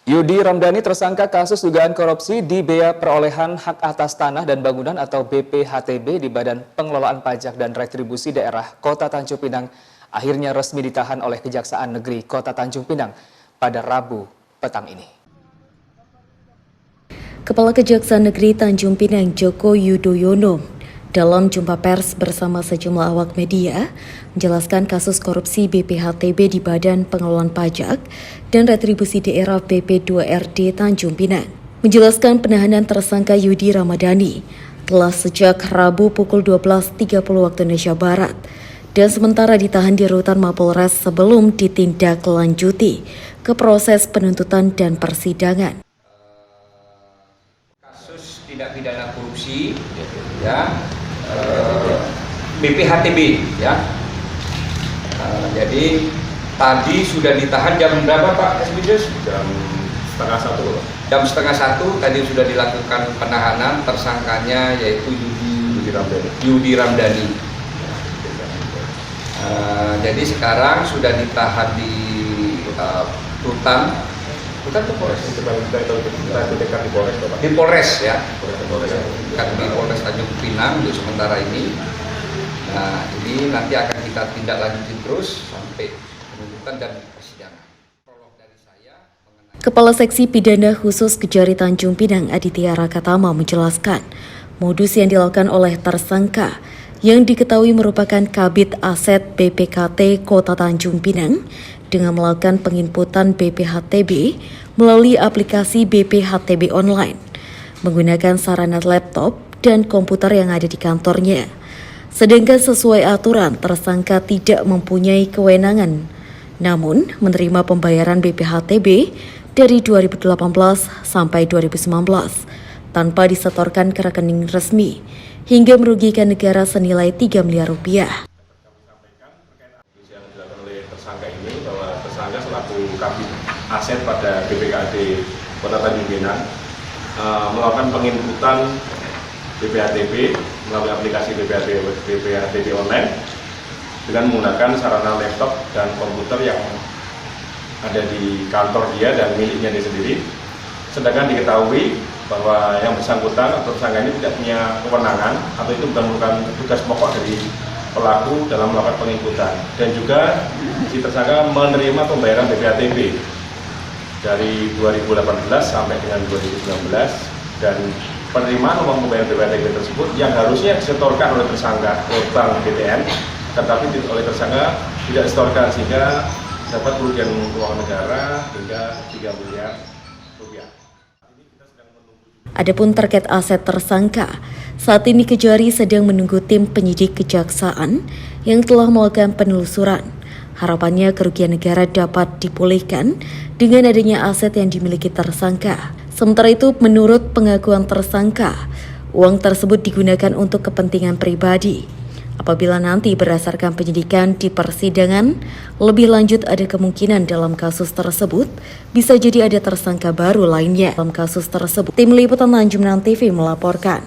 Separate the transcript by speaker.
Speaker 1: Yudi Ramdhani tersangka kasus dugaan korupsi di Bea Perolehan Hak Atas Tanah dan Bangunan atau BPHTB di Badan Pengelolaan Pajak dan Retribusi Daerah Kota Tanjung Pinang akhirnya resmi ditahan oleh Kejaksaan Negeri Kota Tanjung Pinang pada Rabu petang ini.
Speaker 2: Kepala Kejaksaan Negeri Tanjung Pinang Joko Yudoyono dalam jumpa pers bersama sejumlah awak media menjelaskan kasus korupsi BPHTB di Badan Pengelolaan Pajak dan Retribusi Daerah BP2RD Tanjung Pinang. Menjelaskan penahanan tersangka Yudi Ramdhani telah sejak Rabu pukul 12.30 waktu Indonesia Barat dan sementara ditahan di rutan Mapolres sebelum ditindaklanjuti ke proses penuntutan dan persidangan.
Speaker 3: Kasus tindak pidana korupsi ya BPHTB ya. Jadi tadi sudah ditahan jam berapa Pak Esbijus?
Speaker 4: Jam setengah satu.
Speaker 3: Jam setengah satu tadi sudah dilakukan penahanan tersangkanya yaitu Yudi Ramdhani. Jadi sekarang sudah ditahan di rutan
Speaker 4: Bukan Polres, itu dekat di Polres, Bapak.
Speaker 3: di Polres ya,
Speaker 4: Polres.
Speaker 3: di Polres Tanjung Pinang untuk sementara ini. Nah ini nanti akan kita tindak lanjutin terus sampai penuntutan dan persidangan. Prolog dari saya mengenai
Speaker 2: Kepala Seksi Pidana Khusus Kejari Tanjung Pinang Aditya Rakatama menjelaskan modus yang dilakukan oleh tersangka yang diketahui merupakan kabid aset BPKT Kota Tanjung Pinang dengan melakukan penginputan BPHTB melalui aplikasi BPHTB online menggunakan sarana laptop dan komputer yang ada di kantornya. Sedangkan sesuai aturan, tersangka tidak mempunyai kewenangan, namun menerima pembayaran BPHTB dari 2018 sampai 2019 tanpa disetorkan ke rekening resmi hingga merugikan negara senilai 3 miliar rupiah.
Speaker 4: Yang dilakukan oleh tersangka ini bahwa tersangka selaku kabid aset pada BPKD Kota Tanjung Pinang melakukan penginputan BPHTB melalui aplikasi BPHTB online dengan menggunakan sarana laptop dan komputer yang ada di kantor dia dan miliknya dia sendiri. Sedangkan diketahui bahwa yang bersangkutan atau tersangka ini tidak punya kewenangan atau itu bukan merupakan tugas pokok dari pelaku dalam melakukan penginputan, dan juga si tersangka menerima pembayaran BPHTB dari 2018 sampai dengan 2019, dan penerimaan uang pembayaran BPHTB tersebut yang harusnya disetorkan oleh tersangka ke bank BTN tetapi oleh tersangka tidak disetorkan sehingga dapat kerugian keuangan negara hingga 3 miliar rupiah.
Speaker 2: Adapun terkait aset tersangka, saat ini Kejari sedang menunggu tim penyidik kejaksaan yang telah melakukan penelusuran. Harapannya kerugian negara dapat dipulihkan dengan adanya aset yang dimiliki tersangka. Sementara itu, menurut pengakuan tersangka, uang tersebut digunakan untuk kepentingan pribadi. Apabila nanti berdasarkan penyidikan di persidangan, lebih lanjut ada kemungkinan dalam kasus tersebut bisa jadi ada tersangka baru lainnya dalam kasus tersebut. Tim Liputan Tanjung Pinang TV melaporkan.